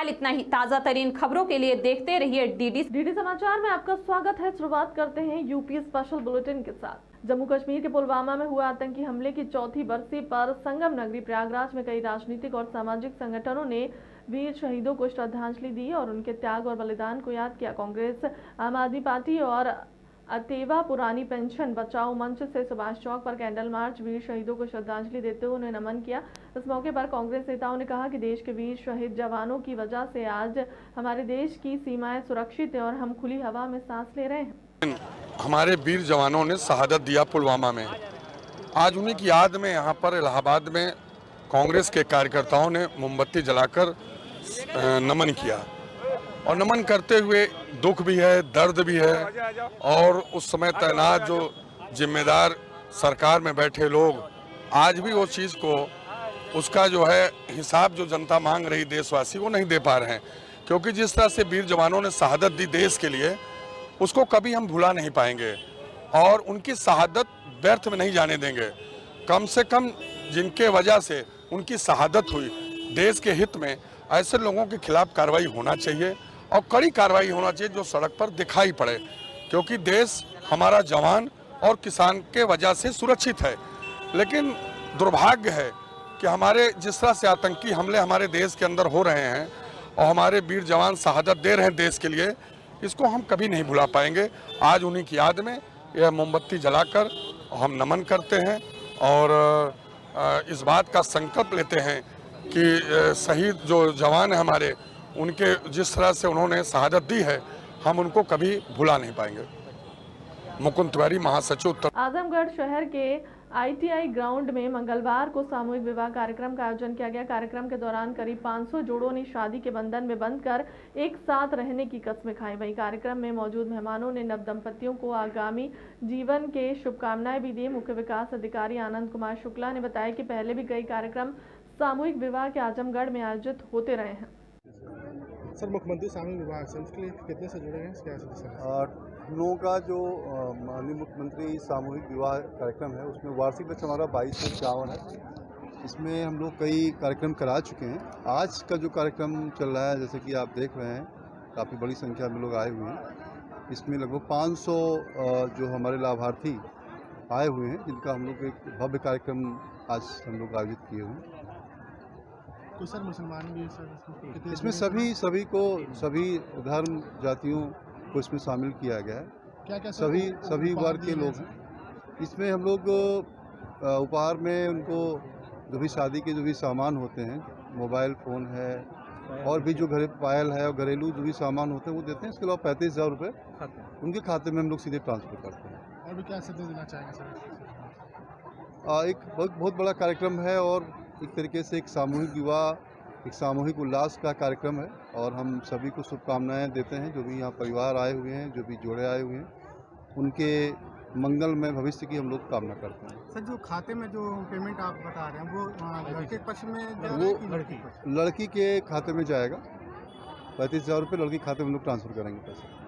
फिलहाल इतना ही। ताजा तरीन खबरों के लिए देखते रहिए डीडी समाचार में आपका स्वागत है। शुरुआत करते हैं यूपी स्पेशल बुलेटिन के साथ। जम्मू कश्मीर के पुलवामा में हुए आतंकी हमले की चौथी बरसी पर संगम नगरी प्रयागराज में कई राजनीतिक और सामाजिक संगठनों ने वीर शहीदों को श्रद्धांजलि दी और उनके त्याग और बलिदान को याद किया। कांग्रेस, आम आदमी पार्टी और अतेवा पुरानी पेंशन बचाओ मंच से सुभाष चौक पर कैंडल मार्च वीर शहीदों को श्रद्धांजलि देते हुए उन्हें नमन किया। इस मौके पर कांग्रेस नेताओं ने कहा कि देश के वीर शहीद जवानों की वजह से आज हमारे देश की सीमाएं सुरक्षित हैं और हम खुली हवा में सांस ले रहे हैं। हमारे वीर जवानों ने शहादत दिया पुलवामा में। आज उन्हीं की याद में यहाँ पर इलाहाबाद में कांग्रेस के कार्यकर्ताओं ने मोमबत्ती जलाकर नमन किया और नमन करते हुए दुख भी है, दर्द भी है और उस समय तैनात जो जिम्मेदार सरकार में बैठे लोग आज भी वो चीज़ को उसका जो है हिसाब जो जनता मांग रही देशवासी वो नहीं दे पा रहे हैं, क्योंकि जिस तरह से वीर जवानों ने शहादत दी देश के लिए उसको कभी हम भुला नहीं पाएंगे और उनकी शहादत व्यर्थ में नहीं जाने देंगे। कम से कम जिनके वजह से उनकी शहादत हुई, देश के हित में ऐसे लोगों के खिलाफ कार्रवाई होना चाहिए और कड़ी कार्रवाई होना चाहिए जो सड़क पर दिखाई पड़े, क्योंकि देश हमारा जवान और किसान के वजह से सुरक्षित है। लेकिन दुर्भाग्य है कि हमारे जिस तरह से आतंकी हमले हमारे देश के अंदर हो रहे हैं और हमारे वीर जवान शहादत दे रहे हैं देश के लिए, इसको हम कभी नहीं भुला पाएंगे। आज उन्हीं की याद में यह मोमबत्ती जलाकर हम नमन करते हैं और इस बात का संकल्प लेते हैं कि शहीद जो जवान हैं हमारे, उनके जिस तरह से उन्होंने शहादत दी है हम उनको कभी भुला नहीं पाएंगे। मुकुंद तिवारी, महासचिव उत्तर। आजमगढ़ शहर के ITI ग्राउंड में मंगलवार को सामूहिक विवाह कार्यक्रम का आयोजन किया गया। कार्यक्रम के दौरान करीब 500 जोड़ों ने शादी के बंधन में बंधकर एक साथ रहने की कसमें खाई। वहीं कार्यक्रम में मौजूद मेहमानों ने नव दंपतियों को आगामी जीवन के शुभकामनाएं भी दी। मुख्य विकास अधिकारी आनंद कुमार शुक्ला ने बताया कि पहले भी कई कार्यक्रम सामूहिक विवाह के आजमगढ़ में आयोजित होते रहे हैं। सर, मुख्यमंत्री सामूहिक विवाह से उसके लिए कितने से जुड़े हैं? क्या हम लोगों का जो माननीय मुख्यमंत्री सामूहिक विवाह कार्यक्रम है उसमें वार्षिक लक्ष्य हमारा 2251 है। इसमें हम लोग कई कार्यक्रम करा चुके हैं। आज का जो कार्यक्रम चल रहा है, जैसे कि आप देख रहे हैं, काफ़ी बड़ी संख्या में लोग आए हुए हैं। इसमें लगभग 500 जो हमारे लाभार्थी आए हुए हैं, जिनका हम लोग एक भव्य कार्यक्रम आज हम लोग आयोजित किए हुए हैं। तो सर मुसलमान भी सर इसमें सभी को, सभी धर्म जातियों को इसमें शामिल किया गया है। क्या सभी वर्ग के लोग हैं। इसमें हम लोग उपहार में उनको जो भी शादी के जो भी सामान होते हैं, मोबाइल फ़ोन है और भी जो पायल है और घरेलू जो भी सामान होते हैं वो देते हैं। इसके अलावा 35,000 रुपये उनके खाते में हम लोग सीधे ट्रांसफ़र करते हैं। और भी क्या संदेश देना चाहेंगे सर? एक बहुत बड़ा कार्यक्रम है और एक तरीके से एक सामूहिक विवाह, एक सामूहिक उल्लास का कार्यक्रम है और हम सभी को शुभकामनाएं देते हैं। जो भी यहाँ परिवार आए हुए हैं, जो भी जोड़े आए हुए हैं, उनके मंगलमय भविष्य की हम लोग कामना करते हैं। सर, जो खाते में जो पेमेंट आप बता रहे हैं वो लड़के के पक्ष में वो लड़की के खाते में जाएगा। 35,000 रुपये लड़की खाते में हम लोग ट्रांसफ़र करेंगे पैसे।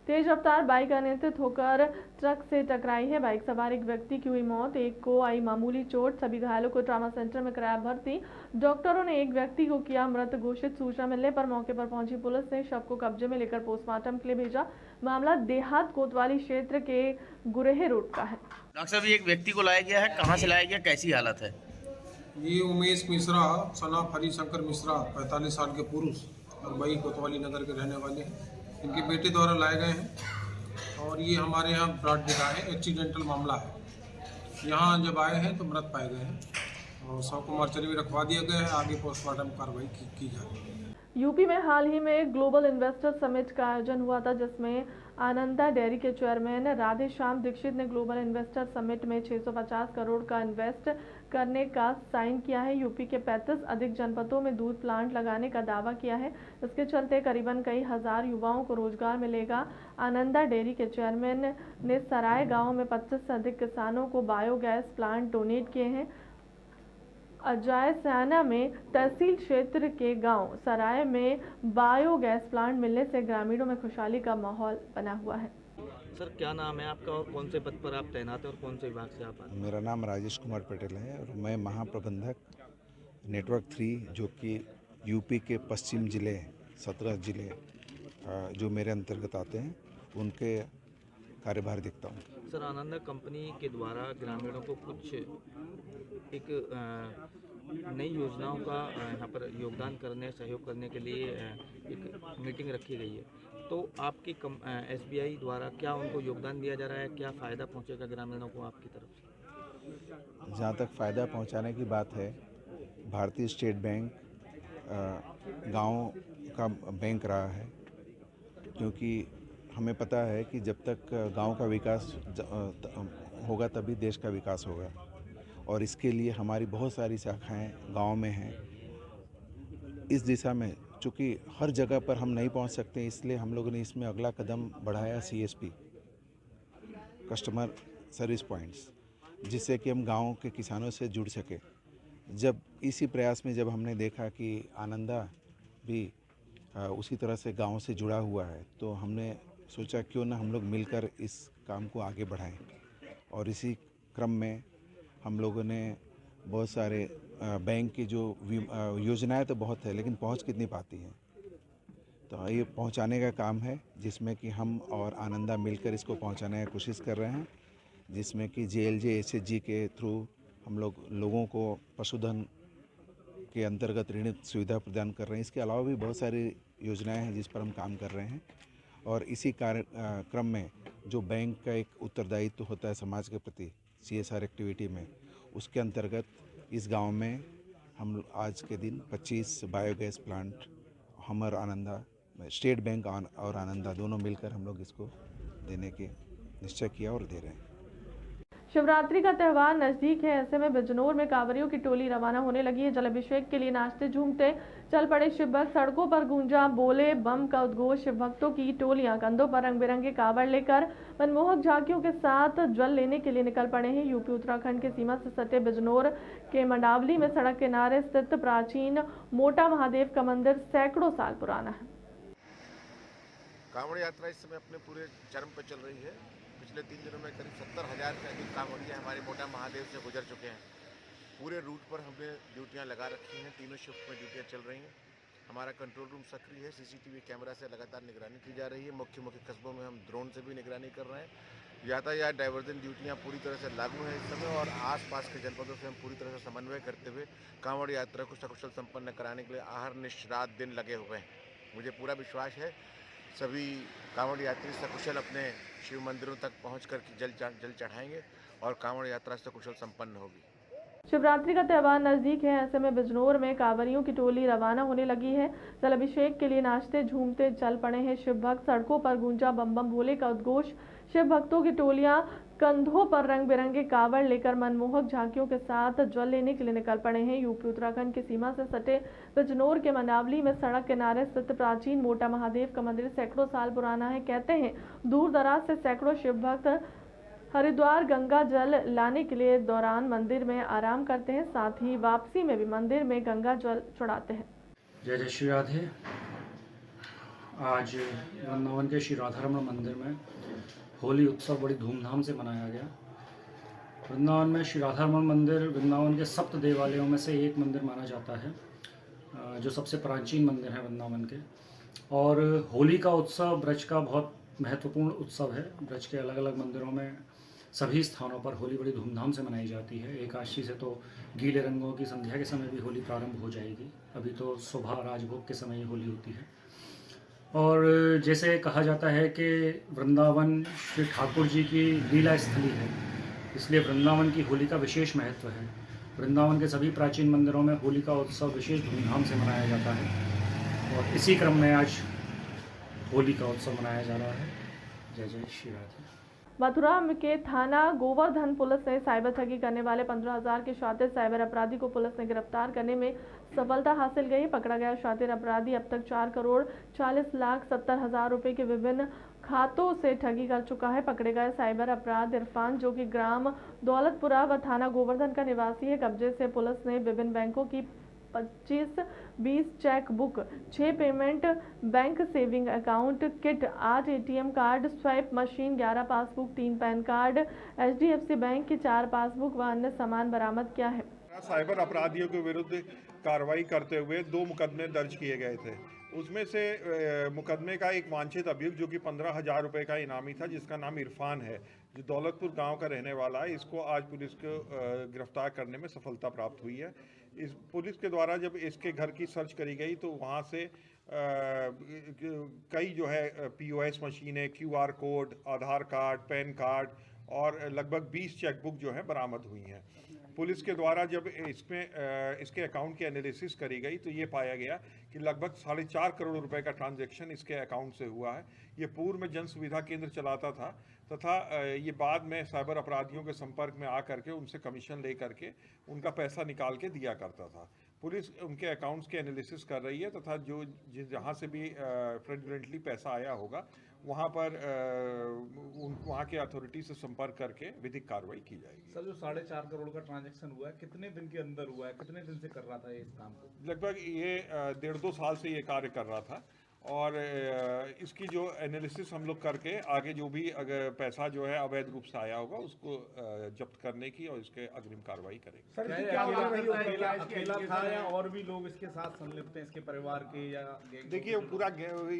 तेज रफ्तार बाइक अनियंत्रित होकर ट्रक से टकराई है। बाइक सवार एक व्यक्ति की हुई मौत, एक को आई मामूली चोट। सभी घायलों को ट्रॉमा सेंटर में कराया भर्ती। डॉक्टरों ने एक व्यक्ति को किया मृत घोषित। सूचना मिलने पर मौके पर पहुंची पुलिस ने शव को कब्जे में लेकर पोस्टमार्टम के लिए भेजा। मामला देहात कोतवाली क्षेत्र के गुरेहे रोड का है। डॉक्टर साहब, एक व्यक्ति को लाया गया है, कहाँ से लाया गया, कैसी हालत है? ये उमेश मिश्रा सना हरिशंकर मिश्रा 45 साल के पुरुष और वही कोतवाली नगर के रहने वाले हैं। इनके बेटे द्वारा लाए गए हैं और ये हमारे यहाँ ब्रॉड डेटा है, एक्सीडेंटल मामला है। यहाँ जब आए हैं तो मृत पाए गए हैं और शव को मार्चरी में रखवा दिया गया है। आगे पोस्टमार्टम कार्रवाई की जा रही है। यूपी में हाल ही में ग्लोबल इन्वेस्टर समिट का आयोजन हुआ था, जिसमें आनंदा डेयरी के चेयरमैन राधेश्याम दीक्षित ने ग्लोबल इन्वेस्टर समिट में 650 करोड़ का इन्वेस्ट करने का साइन किया है। यूपी के 35 अधिक जनपदों में दूध प्लांट लगाने का दावा किया है। इसके चलते करीबन कई हजार युवाओं को रोजगार मिलेगा। आनंदा डेयरी के चेयरमैन ने सराय गाँव में 25 से अधिक किसानों को बायोगैस प्लांट डोनेट किए हैं। अजाय सयाना में तहसील क्षेत्र के गांव सराय में बायोगैस प्लांट मिलने से ग्रामीणों में खुशहाली का माहौल बना हुआ है। सर, क्या नाम है आपका और कौन से पद पर आप तैनात हैं और कौन से विभाग से आप आते हैं? मेरा नाम राजेश कुमार पटेल है और मैं महाप्रबंधक नेटवर्क 3 जो कि यूपी के पश्चिम ज़िले 17 ज़िले जो मेरे अंतर्गत आते हैं उनके कार्यभार देखता हूँ। सर, आनंदा कंपनी के द्वारा ग्रामीणों को कुछ एक नई योजनाओं का यहाँ पर योगदान करने सहयोग करने के लिए एक मीटिंग रखी गई है, तो आपकी SBI द्वारा क्या उनको योगदान दिया जा रहा है, क्या फ़ायदा पहुँचेगा ग्रामीणों को आपकी तरफ से? जहाँ तक फ़ायदा पहुँचाने की बात है, भारतीय स्टेट बैंक गांव का बैंक रहा है, क्योंकि हमें पता है कि जब तक गांव का विकास होगा तभी देश का विकास होगा, और इसके लिए हमारी बहुत सारी शाखाएं गांव में हैं। इस दिशा में चूँकि हर जगह पर हम नहीं पहुंच सकते, इसलिए हम लोगों ने इसमें अगला कदम बढ़ाया CSP कस्टमर सर्विस पॉइंट्स, जिससे कि हम गांव के किसानों से जुड़ सके। जब इसी प्रयास में जब हमने देखा कि आनंदा भी उसी तरह से गांव से जुड़ा हुआ है, तो हमने सोचा क्यों ना हम लोग मिलकर इस काम को आगे बढ़ाएं। और इसी क्रम में हम लोगों ने बहुत सारे बैंक की जो योजनाएं तो बहुत है, लेकिन पहुंच कितनी पाती हैं, तो ये पहुंचाने का काम है, जिसमें कि हम और आनंदा मिलकर इसको पहुंचाने की कोशिश कर रहे हैं, जिसमें कि JLG SHG के थ्रू हम लोगों को पशुधन के अंतर्गत ऋण सुविधा प्रदान कर रहे हैं। इसके अलावा भी बहुत सारी योजनाएं हैं जिस पर हम काम कर रहे हैं, और इसी कार्यक्रम में जो बैंक का एक उत्तरदायित्व होता है समाज के प्रति CSR एक्टिविटी में, उसके अंतर्गत इस गांव में हम आज के दिन 25 बायोगैस प्लांट हम और आनंदा, स्टेट बैंक और आनंदा दोनों मिलकर हम लोग इसको देने के निश्चय किया और दे रहे हैं। शिवरात्रि का त्यौहार नजदीक है, ऐसे में बिजनौर में कांवरियों की टोली रवाना होने लगी है। जलाभिषेक के लिए नाचते झूमते चल पड़े शिव भक्त, सड़कों पर गूंजा बोले बम का उद्घोष। शिव भक्तों की टोलियां कंधों पर रंग बिरंगे कावड़ लेकर मनमोहक झांकियों के साथ जल लेने के लिए निकल पड़े हैं। यूपी उत्तराखंड की सीमा से सटे बिजनौर के मंडावली में सड़क किनारे स्थित प्राचीन मोटा महादेव का मंदिर सैकड़ों साल पुराना है। कांवड़ यात्रा इस समय अपने पूरे चरम पर चल रही है। पिछले 3 दिनों में करीब 70,000 से अधिक कांवड़िया हमारे मोटा महादेव से गुजर चुके हैं। पूरे रूट पर हमने ड्यूटियां लगा रखी हैं, तीनों शिफ्ट में ड्यूटियां चल रही हैं। हमारा कंट्रोल रूम सक्रिय है, CCTV कैमरा से लगातार निगरानी की जा रही है। मुख्य कस्बों में हम ड्रोन से भी निगरानी कर रहे हैं। यातायात डाइवर्जन ड्यूटियां पूरी तरह से लागू हैं इस समय, और आसपास के जनपदों से हम पूरी तरह से समन्वय करते हुए कांवड़ यात्रा को सकुशल संपन्न कराने के लिए अहर्निश रात दिन लगे हुए हैं। मुझे पूरा विश्वास है सभी कांवड़ यात्री सकुशल अपने शिव मंदिरों तक पहुंचकर जल चढ़ाएंगे और कांवड़ यात्रा सकुशल संपन्न होगी। शिवरात्रि का त्यौहार नजदीक है, ऐसे में बिजनौर में कांवरियों की टोली रवाना होने लगी है। जलाभिषेक के लिए नाचते झूमते चल पड़े हैं शिव भक्त, सड़कों पर गूंजा बम बम भोले का उद्घोष। शिव भक्तों की टोलियां कंधों पर रंग बिरंगे कावड़ लेकर मनमोहक झांकियों के साथ जल लेने के लिए निकल पड़े हैं। यूपी उत्तराखंड की सीमा से सटे बिजनौर के मंडावली में सड़क किनारे स्थित प्राचीन मोटा महादेव का मंदिर सैकड़ों साल पुराना है। कहते हैं दूर दराज से सैकड़ों शिव भक्त हरिद्वार गंगा जल लाने के लिए दौरान मंदिर में आराम करते हैं, साथ ही वापसी में भी मंदिर में गंगा जल चढ़ाते हैं। जय जय श्री राधे। आज वृंदावन के श्री राधारमण मंदिर में होली उत्सव बड़ी धूमधाम से मनाया गया। वृंदावन में श्री राधारमण मंदिर वृंदावन के सप्त देवालयों में से एक मंदिर माना जाता है, जो सबसे प्राचीन मंदिर है वृंदावन के। और होली का उत्सव ब्रज का बहुत महत्वपूर्ण उत्सव है। ब्रज के अलग अलग मंदिरों में सभी स्थानों पर होली बड़ी धूमधाम से मनाई जाती है। एकादशी से तो गीले रंगों की संध्या के समय भी होली प्रारंभ हो जाएगी। अभी तो सुबह राजभोग के समय ही होली होती है। और जैसे कहा जाता है कि वृंदावन श्री ठाकुर जी की लीला स्थली है, इसलिए वृंदावन की होली का विशेष महत्व है। वृंदावन के सभी प्राचीन मंदिरों में होली का उत्सव विशेष धूमधाम से मनाया जाता है, और इसी क्रम में आज होली का उत्सव मनाया जा रहा है। जय जय श्री राधे। मथुरा के थाना गोवर्धन पुलिस ने साइबर ठगी करने वाले 15,000 के शातिर साइबर अपराधी को पुलिस ने गिरफ्तार करने में सफलता हासिल गई। पकड़ा गया शातिर अपराधी अब तक 4,40,70,000 रुपए के विभिन्न खातों से ठगी कर चुका है। पकड़े गए साइबर अपराध इरफान, जो कि ग्राम दौलतपुरा व थाना गोवर्धन का निवासी है। कब्जे से पुलिस ने विभिन्न बैंकों की 25-20 cheque book, 6 payment bank saving account kit, 8 ATM card, swipe machine, 11 passbook, 3 pan card, HDFC bank की 4 पासबुक व अन्य सामान बरामद किया है। साइबर अपराधियों के विरुद्ध कार्रवाई करते हुए 2 मुकदमे दर्ज किए गए थे। उसमें से मुकदमे का एक वांछित अभियुक्त जो कि 15,000 रुपये का इनामी था, जिसका नाम इरफान है, जो दौलतपुर गांव का रहने वाला है, इसको आज पुलिस को गिरफ्तार करने में सफलता प्राप्त हुई है। इस पुलिस के द्वारा जब इसके घर की सर्च करी गई तो वहाँ से कई जो है POS मशीनें, QR कोड, आधार कार्ड, पैन कार्ड और लगभग 20 चेकबुक जो है बरामद हुई हैं। पुलिस के द्वारा जब इसके अकाउंट की एनालिसिस करी गई तो ये पाया गया कि लगभग 4.5 करोड़ रुपए का ट्रांजैक्शन इसके अकाउंट से हुआ है। ये पूर्व में जन सुविधा केंद्र चलाता था तथा ये बाद में साइबर अपराधियों के संपर्क में आ करके उनसे कमीशन ले करके उनका पैसा निकाल के दिया करता था। पुलिस उनके अकाउंट्स के एनालिसिस कर रही है तथा जो जहाँ से भी फ्रेडुलेंटली पैसा आया होगा वहाँ पर वहाँ के अथॉरिटी से संपर्क करके विधिक कार्रवाई की जाएगी। सर, जो 4.5 करोड़ का ट्रांजैक्शन हुआ है, कितने दिन के अंदर हुआ है, कितने दिन से कर रहा था ये इस काम को? लगभग ये 1.5-2 साल से ये कार्य कर रहा था और इसकी जो एनालिसिस हम लोग करके आगे जो भी अगर पैसा जो है अवैध रूप से आया होगा उसको जब्त करने की और इसके अग्रिम कार्रवाई करेंगे। सर, अकेला था या और भी लोग इसके साथ संलिप्त हैं, इसके परिवार के या? देखिए, पूरा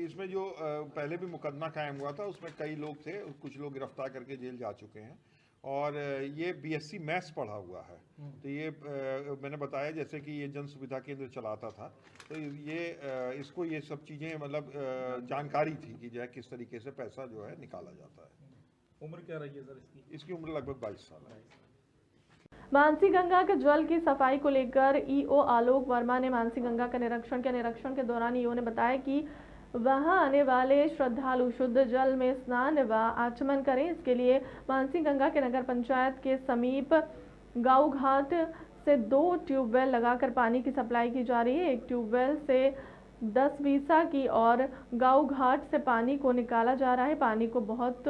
इसमें जो पहले भी मुकदमा कायम हुआ था उसमें कई लोग थे, कुछ लोग गिरफ्तार करके जेल जा चुके हैं और ये BSc मैथ्स पढ़ा हुआ है। तो ये मैंने बताया जैसे कि ये जन सुविधा केंद्र चलाता था, तो ये इसको ये सब चीज़ें मतलब जानकारी थी कि जो है किस तरीके से पैसा जो है निकाला जाता है। उम्र क्या रही है सर इसकी? इसकी उम्र लगभग 22 साल है। मानसी गंगा के जल की सफाई को लेकर EO आलोक वर्मा ने मानसी गंगा का निरीक्षण किया। निरीक्षण के दौरान EO ने बताया कि वहां आने वाले श्रद्धालु शुद्ध जल में स्नान व आचमन करें। इसके लिए मानसी गंगा के नगर पंचायत के समीप गांव घाट से 2 ट्यूबवेल लगाकर पानी की सप्लाई की जा रही है। एक ट्यूबवेल से 10 बीसा की और गांव घाट से पानी को निकाला जा रहा है। पानी को बहुत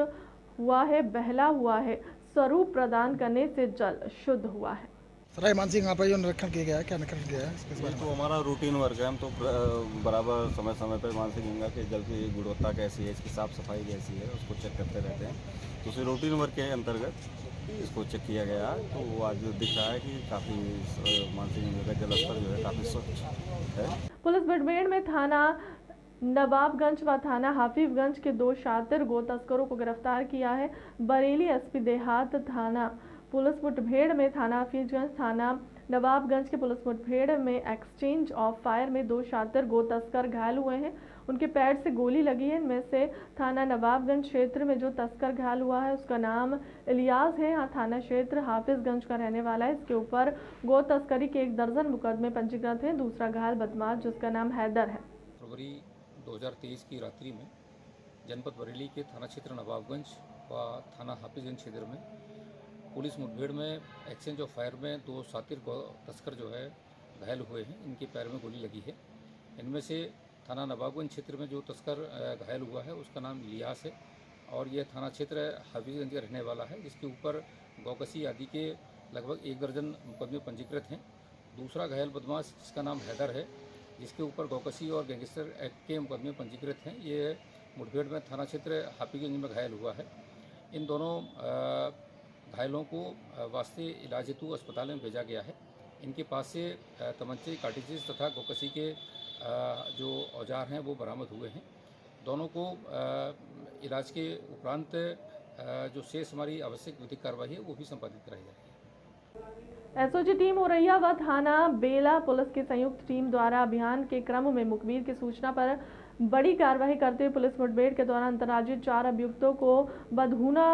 हुआ है, बहला हुआ है, स्वरूप प्रदान करने से जल शुद्ध हुआ है। सर, मानसी गंगा पर जो निरीक्षण किया गया है, क्या निरीक्षण किया है? तो हमारा रूटीन वर्क है। हम तो बराबर समय समय पर मानसी गंगा के जल की गुणवत्ता कैसी है, इसकी साफ़ सफाई कैसी है, उसको चेक करते रहते हैं। तो उसी रूटीन वर्क के अंतर्गत इसको चेक किया गया। तो आज दिख रहा है कि काफ़ी मानसी गंगा का जल स्तर जो है काफ़ी स्वच्छ है। पुलिस मुठभेड़ में थाना नवाबगंज व थाना हाफिजगंज के 2 शातिर गो तस्करों को गिरफ्तार किया है। बरेली SP देहात थाना पुलिस मुठभेड़ में थाना हाफिजगंज, थाना नवाबगंज के पुलिस मुठभेड़ में एक्सचेंज ऑफ फायर में 2 शातिर गो तस्कर घायल हुए हैं। उनके पैर से गोली लगी है। इनमें से थाना नवाबगंज क्षेत्र में जो तस्कर घायल हुआ है उसका नाम इलियास है। यहाँ थाना क्षेत्र हाफिजगंज का रहने वाला है। इसके ऊपर गो तस्करी के 1 दर्जन मुकदमे पंजीकृत हैं। दूसरा घायल बदमाश जिसका नाम हैदर है। फरवरी 2023 की रात्रि में जनपद बरेली के थाना क्षेत्र नवाबगंज व थाना हाफिजगंज क्षेत्र में पुलिस मुठभेड़ में एक्सचेंज ऑफ फायर में 2 शातिर तस्कर जो है घायल हुए हैं। इनके पैर में गोली लगी है। इनमें से थाना नवाबगंज क्षेत्र में जो तस्कर घायल हुआ है उसका नाम इलियास है और यह थाना क्षेत्र हाफिजगंज का रहने वाला है, जिसके ऊपर गौकसी आदि के लगभग 1 दर्जन मुकदमे पंजीकृत हैं। दूसरा घायल बदमाश जिसका नाम हैदर है, जिसके ऊपर गौकसी और गैंगस्टर एक्ट के मुकदमे पंजीकृत हैं। ये मुठभेड़ में थाना क्षेत्र हाफिजगंज में घायल हुआ है। इन दोनों घायलों को वास्ते इलाज हेतु अस्पताल में भेजा गया है। इनके पास से तमंचे, कार्टिजेस तथा गौकसी के जो औजार हैं वो बरामद हुए हैं। दोनों को इलाज के उपरांत जो शेष हमारी आवश्यक विधिक कार्रवाई है वो भी संपादित कराई जाएगी। SOG टीम औरैया व थाना बेला पुलिस की संयुक्त टीम द्वारा अभियान के क्रम में मुखबिर की सूचना पर बड़ी कार्रवाई करते हुए पुलिस मुठभेड़ के दौरान अंतर्राज्यीय 4 अभियुक्तों को बधूना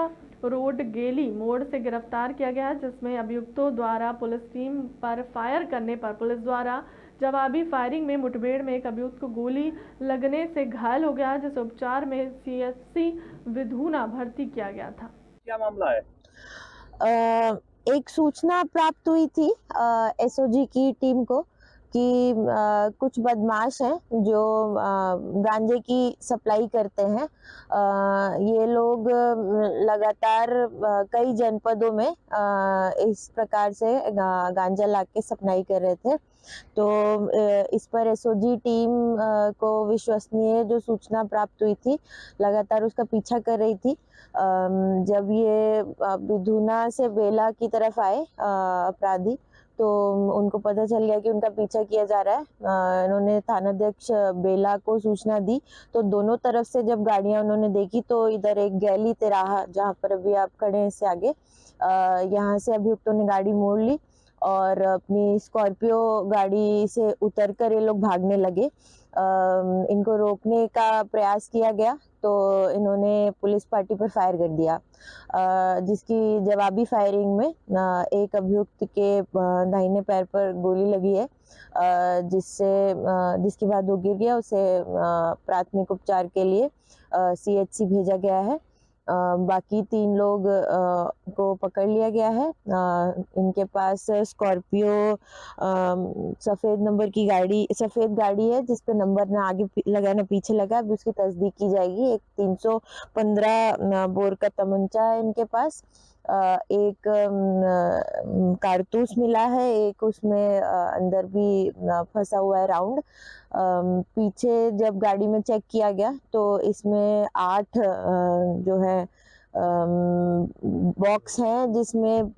रोड गेली मोड़ से गिरफ्तार किया गया, जिसमें अभियुक्तों द्वारा पुलिस टीम पर फायर करने पर पुलिस द्वारा जवाबी फायरिंग में मुठभेड़ में एक अभियुक्त को गोली लगने से घायल हो गया, जिसे उपचार में CSC विधूना भर्ती किया गया था। क्या मामला है? एक सूचना प्राप्त हुई थी SOG की टीम को कि कुछ बदमाश हैं जो गांजे की सप्लाई करते हैं। ये लोग लगातार कई जनपदों में इस प्रकार से गांजा लाके सप्लाई कर रहे थे। तो इस पर SOG टीम को विश्वसनीय जो सूचना प्राप्त हुई थी, लगातार उसका पीछा कर रही थी। जब ये बिधुना से बेला की तरफ आए अपराधी, तो उनको पता चल गया कि उनका पीछा किया जा रहा है। इन्होंने थानाध्यक्ष बेला को सूचना दी, तो दोनों तरफ से जब गाड़ियां उन्होंने देखी तो इधर एक गैली तिराहा, जहाँ पर अभी आप खड़े हैं इससे आगे, यहाँ से अभियुक्तों ने गाड़ी मोड़ ली और अपनी स्कॉर्पियो गाड़ी से उतरकर ये लोग भागने लगे। इनको रोकने का प्रयास किया गया तो इन्होंने पुलिस पार्टी पर फायर कर दिया, जिसकी जवाबी फायरिंग में एक अभियुक्त के दाहिने पैर पर गोली लगी है, जिसके बाद वो गिर गया। उसे प्राथमिक उपचार के लिए CHC भेजा गया है। बाकी 3 लोग को पकड़ लिया गया है। इनके पास स्कॉर्पियो सफ़ेद गाड़ी है जिस पे नंबर ना आगे लगा ना पीछे लगा। अभी उसकी तस्दीक की जाएगी। एक 315 बोर का तमंचा है इनके पास, एक कारतूस मिला है, एक उसमें अंदर भी फंसा हुआ है राउंड। पीछे जब गाड़ी में चेक किया गया तो इसमें 8 जो है बॉक्स हैं, जिसमें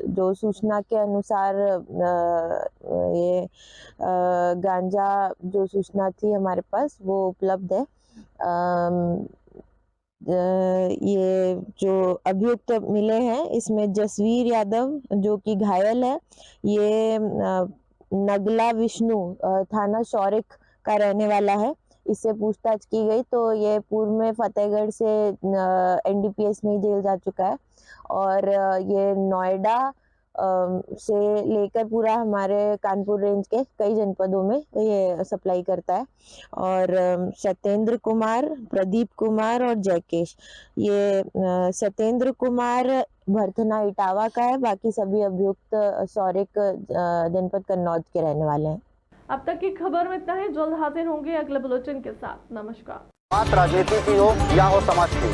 जो सूचना के अनुसार ये गांजा जो सूचना थी हमारे पास वो उपलब्ध है। ये जो अभियुक्त मिले हैं इसमें जसवीर यादव जो कि घायल है, ये नगला विष्णु थाना शौरिक का रहने वाला है। इससे पूछताछ की गई तो ये पूर्व में फतेहगढ़ से NDPS में जेल जा चुका है और ये नोएडा से लेकर पूरा हमारे कानपुर रेंज के कई जनपदों में ये सप्लाई करता है। और सत्येंद्र कुमार, प्रदीप कुमार और जयकेश, ये सत्येंद्र कुमार भरथना इटावा का है, बाकी सभी अभियुक्त शौरिक जनपद कन्नौज के रहने वाले हैं। अब तक की खबर में इतना ही। जल्द हाजिर होंगे अगले बुलेटिन के साथ। नमस्कार। बात राजनीति की हो या हो समाज की,